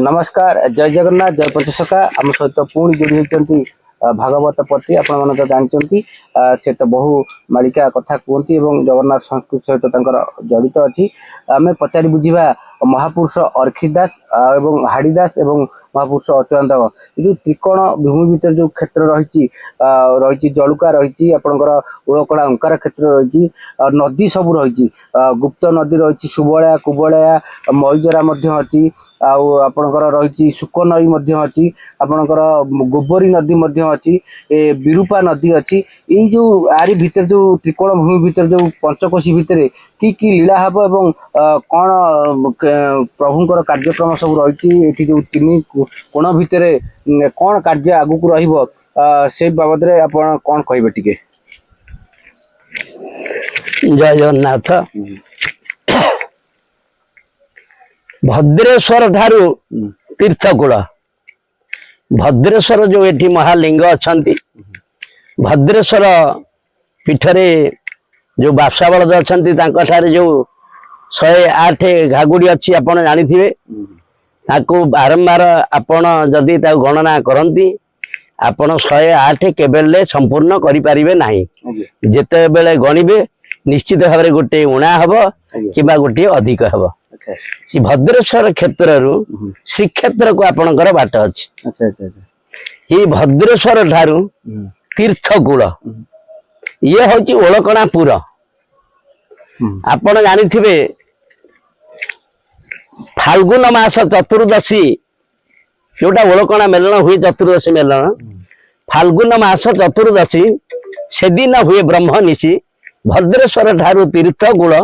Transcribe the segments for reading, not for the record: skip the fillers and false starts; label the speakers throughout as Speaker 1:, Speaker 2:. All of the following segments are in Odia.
Speaker 1: नमस्कार जय जगन्नाथ जय पंचसखा आम सहित पुणी जोड़ी होती भागवत पति आपण तो जानते से तो बहु मालिका कथा कहती जगन्नाथ संस्कृति सहित जड़ित अच्छी आम पचारि बुझा महापुरुष अर्खिदास एवं हाड़ीदास एवं महापुरुष अच्युतानंद जो त्रिकोण भूमि भीतर जो क्षेत्र रही जलुका रही आपंकर उड़कड़ा ओंकार क्षेत्र रही नदी सब रही गुप्त नदी रही सुबलया कुबलया मईजरा अच्छी आपणकर रही सुक नई अच्छी आपणकर गोबरी नदी अच्छी विरूपा नदी अच्छी यही जो आरी भीतर जो त्रिकोण भूमि भीतर जो पंचकोशी भितर कि लीला हम एवं कौन प्रभुंकर कार्यक्रम सब रही जो तीन कोण भितर कौन कार्य आगुक से बाबद कौन कहे टिके
Speaker 2: जय जगन्नाथ भद्रेश्वर ठारू तीर्थकूल भद्रेश्वर जो एठी महालिंग अच्छा भद्रेश्वर पीठरे जो बापसा बलद अच्छा जो 108 घागुड़ी अच्छी आपड़ जानी बारंबार आपण जदि गणना करती आपण 108 केबेले संपूर्ण करें ना जिते बेले गणिबे निश्चित भाव में गोटे उणा हम कि गोटे अधिक हम भद्रेश्वर क्षेत्र श्रीक्षेत्र को आपणकर बाट अच्छी भद्रेश्वर ठारू तीर्थकूल ये हूँ ओलकणापुर आपण जानी फाल्गुन मास चतुर्दशी जोटा ओलकणा मेलन हुए चतुर्दशी मेलन फाल्गुन मास चतुर्दशी से दिन हुए ब्रह्मनिशी भद्रेश्वर ठारू तीर्थकूल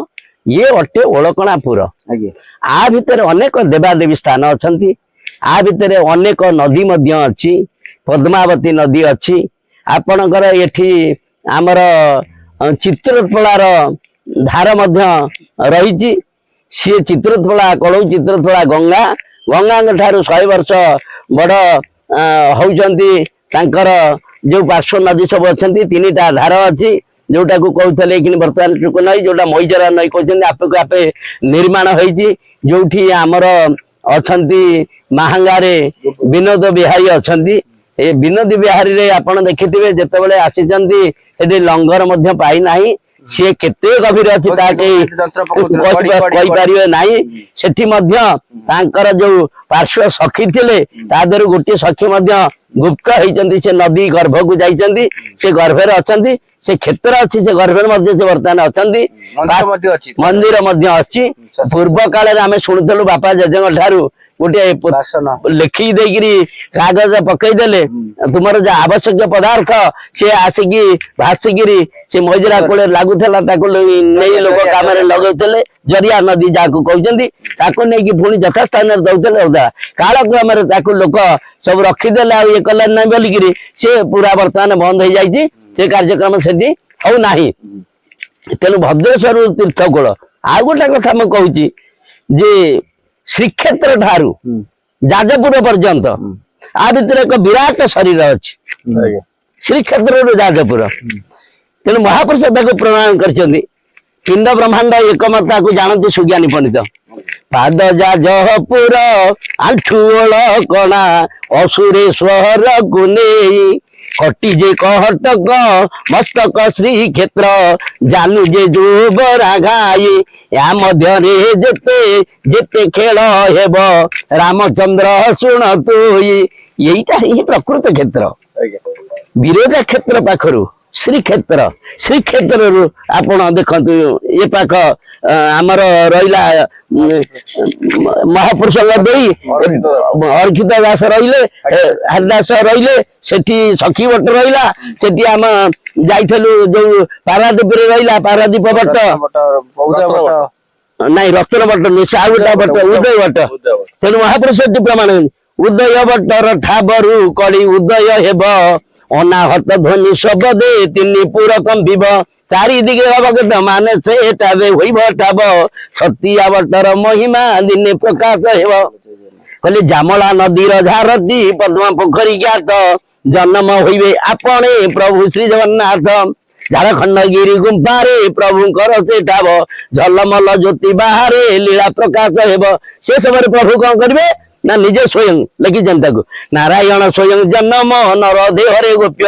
Speaker 2: ये अटे ओलकणापुर आ भितर अनेक देवादेवी स्थान अच्छा आ भितर अनेक नदी अच्छी पद्मावती नदी अच्छी आपणकर एठी आमर चित्रतोलार धार रही सी चित्रतोला कलौ चित्रतोला गंगा गंगा ठारू 100 वर्ष बड़ होउचंती तांकर जो पार्श्व नदी सब अच्छा 3टा धार अच्छी जोटा को कहते कि बर्तमान चुक नई जोटा मईजरा नई कहते आपे को आपे निर्माण होती जो आमर अच्छा महांगारे विनोद बिहारी अच्छा ए विनोद बिहारी रे आपण देखिथिबे जेतेबेले आसीचंती लंगर पाई नाही सी केते गभीर अच्छी कहीपर ना सेठी जो पार्श्व सखी थे तादर गोटे सखी गुप्त होती से नदी गर्भ को जाइए से गर्भे अच्छा से क्षेत्र अच्छी से गर्भे बर्तमान अच्छा मंदिर अच्छी पूर्व काल आम शुणुलु बापा जेजे ठारू गोटे लिखी देकरी कागज पकईदे तुम जो आवश्यक पदार्थ सी आसिकी भासिकी से मईजरा कूल लगुला नहीं लोक कम लगे जरिया नदी जहाँ कहते नहीं पुणी यथास्थान दौले उदा कालक्रम लोक सब रखीदे ये कले ना बोलिकी सी पूरा बर्तमान बंद हो जाए से कार्यक्रम से हौ ना तेणु भद्रेश्वर तीर्थकूल आ गोटे कथा मुझे कहूँ जे श्रीक्षेत्र ठारू जाजपुर पर्यंत आ भीतर एक विराट शरीर अच्छी श्रीक्षेत्र जाजपुर तेणु महापुरुष प्रणाम कर पिंड ब्रह्मांड एकमता को जानते सुज्ञानी पंडित पाद जाजपुर आंठुओल कणा असुरेश्वर गुने कटी जे कहटक मस्तक श्री क्षेत्र जानू जे जो बरा घाई या मध्य जेते जेते खेल हेब रामचंद्र शुण तु यहीटा ही प्रकृत क्षेत्र विरोधा क्षेत्र पाखरु श्रीक्षेत्र आपण देखु ये पाख आमर रहा महापुरुष अर्घित दास रहिले हरिदास रहिले सेठी सखी बट रहा सेठी आम जाइलु जो पारादीप रहा पारादीप बट नहीं रतन बट नुह गोटा बट उदय बट तेणु महापुरुष प्रमाण उदय बटर ठाबरू कड़ी उदय हेब अनाहत ध्वनि शब्दे तीन पुर कंबिब चारिदिगे अवगत माने से ताबे होइब ताब सतिया बटर महिमा दिने प्रकाश हेब कहले जामला नदीर झारती पद्मा पोखरी ज्ञात जन्म होइबे आपणे प्रभु श्री जगन्नाथ ଝାଡ଼ଖଣ୍ଡଗିରି ଗୁମ୍ଫାରେ ପ୍ରଭୁଙ୍କର ସେ ଠାବ ଝଲମଲ ଜ୍ୟୋତି ବାହାରେ ଲୀଳା ପ୍ରକାଶ ହେବ। ସେ ସମୟରେ ପ୍ରଭୁ କଣ କରିବେ ନା ନିଜେ ସ୍ୱୟଂ ଲେଖିଛନ୍ତି ତାକୁ ନାରାୟଣ ସ୍ୱୟଂ ଜନ୍ମ ନର ଦେହରେ ଗୋପ୍ୟ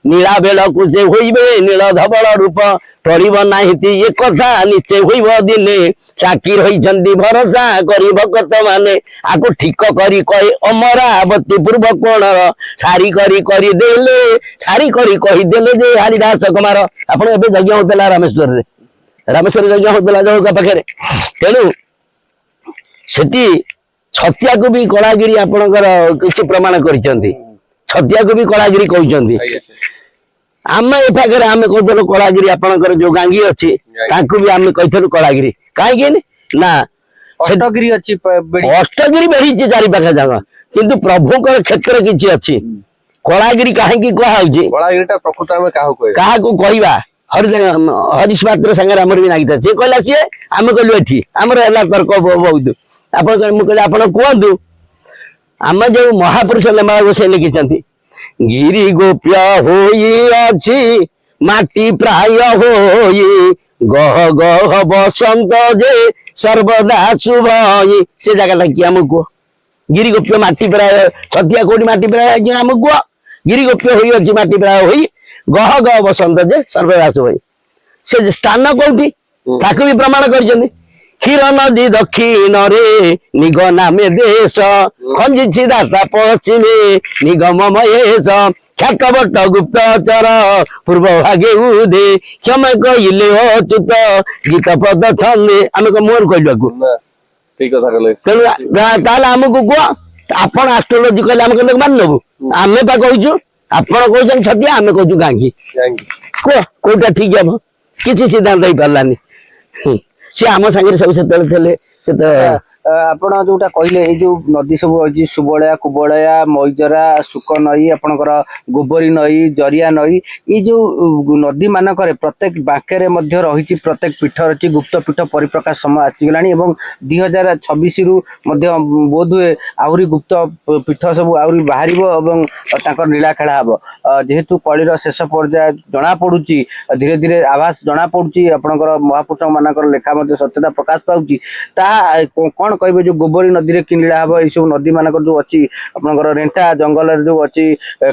Speaker 2: ନୀଳା ବେଳକୁ ସେ ହୋଇବେ ନୀଳ ଧବଳ ରୂପ ଟଳିବ ନାହିଁ ଏ କଥା ନିଶ୍ଚୟ ହୋଇବ ଦିନେ ସାକ୍ଷୀ ରହିଛନ୍ତି ଭରସା କରି ଭକ୍ତ ମାନେ ଆକୁ ଠିକ କରି କହି ଅମରାବତୀ ପୂର୍ବ କୋଣର ସାରି କରି କରିଦେଲେ ସାରି କରି କହିଦେଲେ ଯେ ହରିଦାସ କୁମାର। ଆପଣ ଏବେ ଯଜ୍ଞ ହଉଥିଲା ରାମେଶ୍ୱରରେ ଯଜ୍ଞ ହଉଥିଲା ଜଳକା ପାଖରେ। ତେଣୁ ସେଠି ଛତିଆକୁ ବି କଳାଗିରି ଆପଣଙ୍କର କିଛି ପ୍ରମାଣ କରିଛନ୍ତି। ଛତିଆକୁ ବି କଳାଗିରି କହୁଛନ୍ତି। ଆମେ ଏ ପାଖରେ ଆମେ କହୁଥିଲୁ କଳାଗିରି ଆପଣଙ୍କର ଯୋଉ ଗାଙ୍ଗି ଅଛି ତାଙ୍କୁ ବି ଆମେ କହିଥିଲୁ କଳାଗିରି। କାହିଁକି ନା
Speaker 1: ଅଷ୍ଟଗିରି ଅଛି
Speaker 2: ଅଷ୍ଟଗିରି ବେଢିଛି ଚାରି ପାଖେ ଯାକ କିନ୍ତୁ ପ୍ରଭୁଙ୍କର କ୍ଷେତ୍ର କିଛି ଅଛି। କଳାଗିରି କାହିଁକି କୁହାହଉଛି
Speaker 3: କଳାଗିରିଟା ପ୍ରକୃତ ଆମେ
Speaker 2: କାହାକୁ କହିବା ହରିଶ ପାତ୍ର ସାଙ୍ଗରେ ଆମର ବି ନାଗିଥିଲା। ସିଏ କହିଲା ସିଏ ଆମେ କହିଲୁ ଏଠି ଆମର ହେଲା ତର୍କ ବହୁତ। ଆପଣ ମୁଁ କହିଲି ଆପଣ କୁହନ୍ତୁ ଆମେ ଯୋଉ ମହାପୁରୁଷ ଲେମା ଗୋସାଇ ଲେଖିଛନ୍ତି ଗିରି ଗୋପ୍ୟ ହୋଇଅଛି ମାଟି ପ୍ରାୟ ହୋଇ ଗହ ଗହ ବସନ୍ତ ଯେ ସର୍ବଦା ଶୁଭ ସେ ଜାଗାଟା କି ଆମକୁ କୁହ। ଗିରି ଗୋପ୍ୟ ମାଟି ପ୍ରାୟ ଛତିଆ କୋଉଠି ମାଟି ପ୍ରାୟ ଆମକୁ କୁହ। ଗିରି ଗୋପ୍ୟ ହୋଇଅଛି ମାଟି ପ୍ରାୟ ହୋଇ ଗହ ଗହ ବସନ୍ତ ଯେ ସର୍ବଦା ଶୁଭ ସେ ସ୍ଥାନ କୋଉଠି ତାକୁ ବି ପ୍ରମାଣ କରିଛନ୍ତି। କ୍ଷୀର ନଦୀ ଦକ୍ଷିଣରେ ନିଗ ନାମେ ଦେଶ ଖଞ୍ଜିଛି ଦାତା ପଶ୍ଚିମେ ନିଗମ ମହେଶ ଖ୍ୟାତବଟ ଗୁପ୍ତଚର ପୂର୍ବ ଭାଗେ ଉଦେ କ୍ଷମେ କହିଲେ ଅଚ୍ୟୁତ ଗୀତ ପଦ ଛନ୍ଦେ। ଆମେ ମୁହଁରୁ କହିବାକୁ ତେଣୁ ତାହେଲେ ଆମକୁ କୁହ ଆପଣ ଆଷ୍ଟ୍ରୋଲୋଜି କହିଲେ ଆମେ କହିଲେ ମାନି ନେବୁ। ଆମେ ବା କହୁଛୁ ଆପଣ କହୁଛନ୍ତି ଛତିଆ ଆମେ କହୁଛୁ ଗାଙ୍ଗି। କୁହ କୋଉଟା ଠିକ ହବ କିଛି ସିଦ୍ଧାନ୍ତ ହେଇପାରିଲାନି। ସିଏ ଆମ ସାଙ୍ଗରେ ସବୁ ସେତେବେଳେ ଥିଲେ ସେତେବେଳେ
Speaker 1: ଆପଣ ଯୋଉଟା କହିଲେ ଏଇ ଯୋଉ ନଦୀ ସବୁ ଅଛି ସୁବଳୟା କୁବଳୟା ମଇଜରା ସୁକ ନଈ ଆପଣଙ୍କର ଗୋବରୀ ନଈ ଜରିଆ ନଈ ଏଇ ଯୋଉ ନଦୀ ମାନଙ୍କରେ ପ୍ରତ୍ୟେକ ବାଙ୍କେରେ ମଧ୍ୟ ରହିଛି ପ୍ରତ୍ୟେକ ପୀଠ ରହିଛି ଗୁପ୍ତ ପୀଠ ପରିପ୍ରକାଶ ସମୟ ଆସିଗଲାଣି ଏବଂ 2026ରୁ ମଧ୍ୟ ବୋଧ ହୁଏ ଆହୁରି ଗୁପ୍ତ ପୀଠ ସବୁ ଆହୁରି ବାହାରିବ ଏବଂ ତାଙ୍କର ନୀଳାଖେଳା ହବ। ଯେହେତୁ କଳିର ଶେଷ ପର୍ଯ୍ୟାୟ ଜଣା ପଡୁଛି ଧୀରେ ଧୀରେ ଆଭାସ ଜଣା ପଡୁଛି ଆପଣଙ୍କର ମହାପୁରୁଷ ମାନଙ୍କର ଲେଖା ମଧ୍ୟ ସତ୍ୟତା ପ୍ରକାଶ ପାଉଛି। ତାହା କଣ କହିବେ ଯୋଉ ଗୋବରୀ ନଦୀରେ କି ନୀଳା ହବ ଏଇ ସବୁ ନଦୀ ମାନଙ୍କର ଯୋଉ ଅଛି ଆପଣଙ୍କର ରେଣ୍ଟା ଜଙ୍ଗଲରେ ଯୋଉ ଅଛି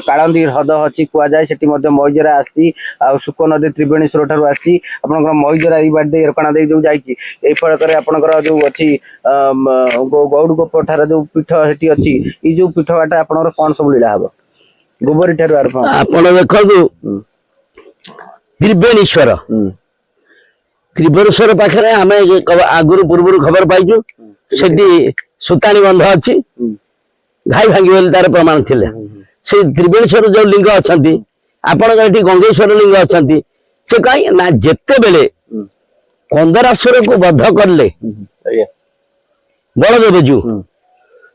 Speaker 1: କାଳନ୍ଦୀ ହ୍ରଦ ଅଛି କୁହାଯାଏ ସେଠି ମଧ୍ୟ ମଇଜରା ଆସିଛି ଆଉ ସୁକ ନଦୀ ତ୍ରିବେଣୀଶ୍ୱର ଠାରୁ ଆସିଛି ଆପଣଙ୍କର ମଇଜରା ଏଇ ବାଟ ଦେଇ ଏରକଣା ଦେଇ ଯୋଉ ଯାଇଛି ଏଇ ଫଳକରେ ଆପଣଙ୍କର ଯୋଉ ଅଛି ଗୌଡ଼ ଗୋପ ଠାରୁ ଯୋଉ ପୀଠ ସେଠି ଅଛି ଏଇ ଯୋଉ ପୀଠ ବାଟ ଆପଣଙ୍କର କଣ ସବୁ ଲୀଳା ହବ ଗୋବରୀ ଠାରୁ
Speaker 2: ଆପଣ ଦେଖନ୍ତୁ ତ୍ରିବେଣୀଶ୍ୱର ତ୍ରିବେଣୀଶ୍ୱର ପାଖରେ ଆମେ ଆଗରୁ ପୂର୍ବରୁ ଖବର ପାଇଛୁ ସେଠି ସୁତାଣୀ ବନ୍ଧ ଅଛି ଘାଇ ଭାଙ୍ଗି ବୋଲି ତାର ପ୍ରମାଣ ଥିଲେ। ସେ ତ୍ରିବେଣୀଶ୍ୱର ଯୋଉ ଲିଙ୍ଗ ଅଛନ୍ତି ଆପଣଙ୍କର ଏଠି ଗଙ୍ଗେଶ୍ୱର ଲିଙ୍ଗ ଅଛନ୍ତି ସେ କାହିଁ ନା ଯେତେବେଳେ କନ୍ଦରାସୁରକୁ ବଧ କଲେ ବଳଦେବ ଜୀଉ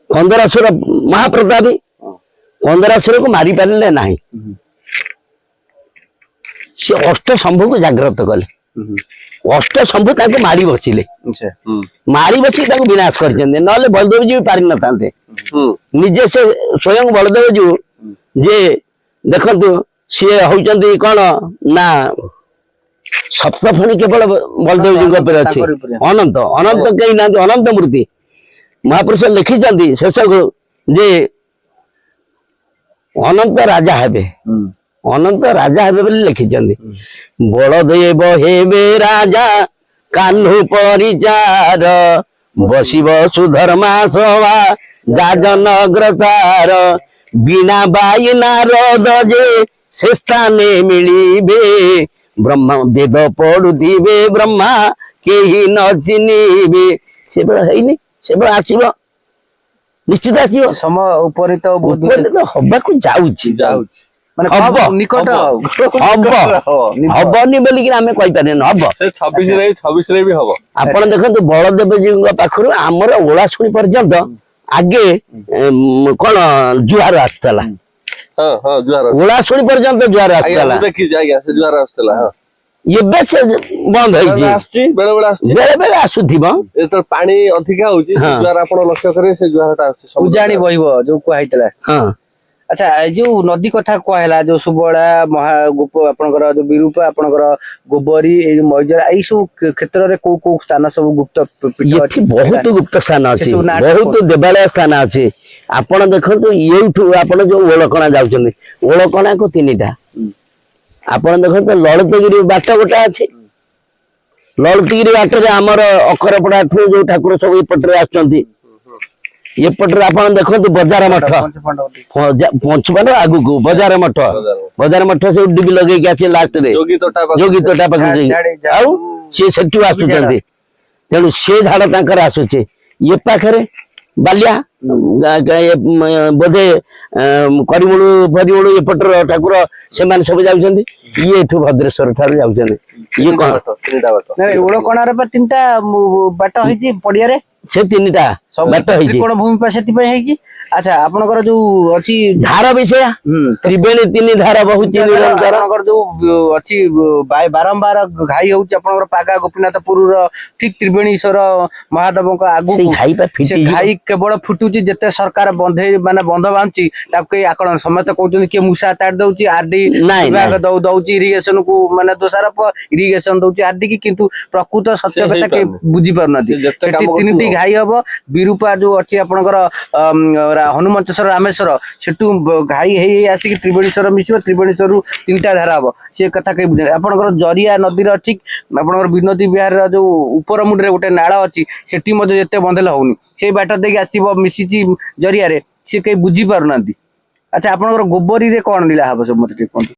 Speaker 2: କନ୍ଦରାସୁର ମହାପ୍ରତାପୀ କନ୍ଦରାସୁରକୁ ମାରି ପାରିଲେ ନାହିଁ ସେ ଅଷ୍ଟଶମ୍ଭୁକୁ ଜାଗ୍ରତ କଲେ। ଅଷ୍ଟଶମ୍ଭୁ ତାଙ୍କୁ ମାରି ବସିଲେ ମାରି ବସି ତାଙ୍କୁ ବିନାଶ କରିଛନ୍ତି ନହେଲେ ବଳଦେବ ଜୀଉ ପାରିନଥାନ୍ତେ। ନିଜେ ସେ ସ୍ୱୟଂ ବଳଦେବ ଜୀଉ ଯେ ଦେଖନ୍ତୁ ସିଏ ହଉଛନ୍ତି କଣ ନା ସପ୍ତଫଣୀ କେବଳ ବଳଦେବ ଜୀଉଙ୍କ ଉପରେ ଅଛି ଅନନ୍ତ ଅନନ୍ତ କେହି ନାହାନ୍ତି ଅନନ୍ତ ମୂର୍ତ୍ତି ମହାପୁରୁଷ ଲେଖିଛନ୍ତି ଶେଷକୁ ଯେ ଅନନ୍ତ ରାଜା ହେବେ ଅନନ୍ତ ରାଜା ହେବେ ବୋଲି ଲେଖିଛନ୍ତି। ବଳଦେବ ହେବେ ରାଜା କାହ୍ନୁ ପରିଚାର ବସିବ ସୁଧର୍ମା ସଭା ଯାଜନ ଅଗ୍ରସାର ବିନା ବାଇ ନାରଦ ଯେ ସେ ସ୍ଥାନେ ମିଳିବେ ବ୍ରହ୍ମା ବେଦ ପଢୁଥିବେ ବ୍ରହ୍ମା କେହି ନ ଚିହ୍ନିବେ। ସେବେଳେ ହେଇନି ସେବେଳେ ଆସିବ ନିଶ୍ଚିତ ଆସିବ
Speaker 1: ସମୟ ଉପରେ ତ
Speaker 2: ହବାକୁ ଯାଉଛି
Speaker 1: ମାନେ
Speaker 3: ହବ
Speaker 1: ନିକଟ
Speaker 2: ହବନି ବୋଲିକି ଆମେ କହିପାରିବାନି ହବ
Speaker 3: 26ରେ ବି ହବ।
Speaker 2: ଆପଣ ଦେଖନ୍ତୁ ବଳଦେବ ଜୀଉଙ୍କ ପାଖରୁ ଆମର ଓଳାଶୁଣି ପର୍ଯ୍ୟନ୍ତ ଆଗେ କଣ ଜୁହାର ଆସୁଥିଲା ଓଳାଶୁଣି ପର୍ଯ୍ୟନ୍ତ ଜୁହାର ଆସୁଥିଲା ଏବେ ସେ ବନ୍ଦ ହେଇଛି
Speaker 3: ବେଳେ
Speaker 2: ବେଳେ ଆସୁଥିବ
Speaker 3: ଯେତେବେଳେ ପାଣି ଅଧିକା ହଉଛି ଜୁଆର ଆପଣ ଲକ୍ଷ୍ୟ କରିବେ ସେ ଜୁଆରଟା ଆସୁଛି
Speaker 1: ଉଜାଣି ବହିବ ଯୋଉ କୁହାହେଇଥିଲା।
Speaker 2: ହଁ
Speaker 1: ଆଚ୍ଛା ଏ ଯୋଉ ନଦୀ କଥା କୁହାହେଲା ଯୋଉ ସୁବଳା ମହାଗୋପ ଆପଣଙ୍କର ଯୋଉ ବିରୂପା ଆପଣଙ୍କର ଗୋବରୀ ଏଇ ଯୋଉ ମଇଜରା ଏଇ ସବୁ କ୍ଷେତ୍ରରେ କୋଉ କୋଉ ସ୍ଥାନ ସବୁ ଗୁପ୍ତ ପୀଠ
Speaker 2: ଏଠି
Speaker 1: ଅଛି
Speaker 2: ବହୁତ ଗୁପ୍ତ ସ୍ଥାନ ଅଛି,
Speaker 1: ସେସବୁ ନାଁ
Speaker 2: ବହୁତ
Speaker 1: କୁହନ୍ତୁ।
Speaker 2: ଦେବାଳୟ ସ୍ଥାନ ଅଛି। ଆପଣ ଦେଖନ୍ତୁ ଏଇଠୁ ଆପଣ ଯୋଉ ଓଳକଣା ଯାଉଛନ୍ତି, ଓଳକଣାକୁ 3ଟା। ଆପଣ ଦେଖନ୍ତୁ ଲଳିତଗିରି ବାଟ ଗୋଟେ ଅଛି, ଲଳିତଗିରି ବାଟରେ ଆମର ଅଖରପଡାଠୁ ଯୋଉ ଠାକୁର ସବୁ ଏପଟରେ ଆସୁଛନ୍ତି, ଏପଟରେ ଆପଣ ଦେଖନ୍ତୁ ବଜାର ମଠ, ପଞ୍ଚୁପାଣ୍ଡବ ଆଗକୁ ବଜାର ମଠ, ବଜାର ମଠ ସବୁ ଡିବି ଲଗେଇକି ଆସିବେ ଲାଷ୍ଟରେ
Speaker 3: ଯୋଗୀ ତୋଟା ପାଖରେ।
Speaker 2: ଯୋଗୀ ତୋଟା ପାଖକୁ ଆଉ ସିଏ ସେଠୁ ଆସୁଛନ୍ତି, ତେଣୁ ସେ ଧାଡ ତାଙ୍କର ଆସୁଛି। ଏ ପାଖରେ ବାଲିଆ ବୋଧେ କରିମୂଳୁ ଫରିମୂଳୁ ଏପଟର ଠାକୁର ସେମାନେ ସବୁ ଯାଉଛନ୍ତି। ଇଏ ଏଠୁ ଭଦ୍ରେଶ୍ୱର ଠାରୁ ଯାଉଛନ୍ତି। ଇଏ କଣ
Speaker 3: ତିନିଟା ବାଟ
Speaker 1: ଓଳକଣାର ବା 3ଟା ବାଟ ହେଇଛି ପଡିଆରେ
Speaker 2: ସେ 3ଟା
Speaker 1: ସବୁ
Speaker 2: ବାଟ ହେଇଛି।
Speaker 1: ତ୍ରିକୋଣ ଭୂମି ପା ସେଥିପାଇଁ ହେଇଛି। ଆଚ୍ଛା ଆପଣଙ୍କର ଯୋଉ ଅଛି
Speaker 2: ଧାର ବିଷୟ ତ୍ରିବେଣୀ 3 ଧାର ବହୁଛି ନିରନ୍ତର।
Speaker 1: ଆପଣଙ୍କର ଯୋଉ ଅଛି ବାରମ୍ବାର ଘାଇ ହଉଛି ଆପଣଙ୍କର ପାଗା ଗୋପୀନାଥପୁରର ଠିକ ତ୍ରିବେଣୀଶ୍ୱର ମହାଦେବଙ୍କ
Speaker 2: ସେଇ
Speaker 1: ଆଗକୁ
Speaker 2: ଘାଇ ପା
Speaker 1: ସେ
Speaker 2: ଫିଟିଯିବ।
Speaker 1: ଘାଇ କେବଳ ଫୁଟୁଛି ଯେତେ ସରକାର ବନ୍ଧ ବାନ୍ଧୁଛି ତାକୁ କେହି ଆକଳନ ସମସ୍ତେ କହୁଛନ୍ତି କିଏ ମୂଷା ତାଡି ଦଉଛି ଆରଡି
Speaker 2: ନାଇଁ,
Speaker 1: ବିଭାଗ
Speaker 2: ନାଇଁ।
Speaker 1: ଦଉଛି ଇରିଗେସନ କୁ ମାନେ ଦୋଷାରୋପ ଇରିଗେସନ ଦଉଛି ଆରଡି କି କିନ୍ତୁ ପ୍ରକୃତ ସତ୍ୟ
Speaker 3: ସେ
Speaker 1: କଥା କେହି
Speaker 3: ହେଇପାରୁନି।
Speaker 1: ବୁଝି ପାରୁନାହାନ୍ତି।
Speaker 3: ସେ ଯେତେ
Speaker 1: ସେଠି
Speaker 3: କାମ
Speaker 1: 3ଟି
Speaker 3: କରୁଥିବ।
Speaker 1: ଘାଇ ହବ ବିରୂପା ଯୋଉ ଅଛି ଆପଣଙ୍କର ହନୁମନ୍ତେଶ୍ୱର ରାମେଶ୍ୱର ସେଠୁ ଘାଇ ହେଇ ହେଇ ଆସିକି ତ୍ରିବେଣୀଶ୍ୱର ମିଶିବ ତ୍ରିବେଣୀଶ୍ୱରରୁ 3ଟା ଧାରା ହବ ସେ କଥା କେହି ବୁଝେ ଆପଣଙ୍କର ଜରିଆ ନଦୀର ଠିକ ଆପଣଙ୍କର ବିନୋଦୀ ବିହାରର ଯୋଉ ଉପର ମୁଣ୍ଡରେ ଗୋଟେ ନାଳ ଅଛି ସେଠି ମଧ୍ୟ ଯେତେ ବନ୍ଧେଲେ ହଉନି ସେଇ ବାଟ ଦେଇକି ଆସିବ ମିଶିଛି ଜରିଆରେ ସେ କେହି ବୁଝି ପାରୁନାହାନ୍ତି। ଆଚ୍ଛା ଆପଣଙ୍କର ଗୋବରୀରେ କଣ ଲୀଳା ହବ ସବୁ ମତେ ଟିକେ କୁହନ୍ତୁ।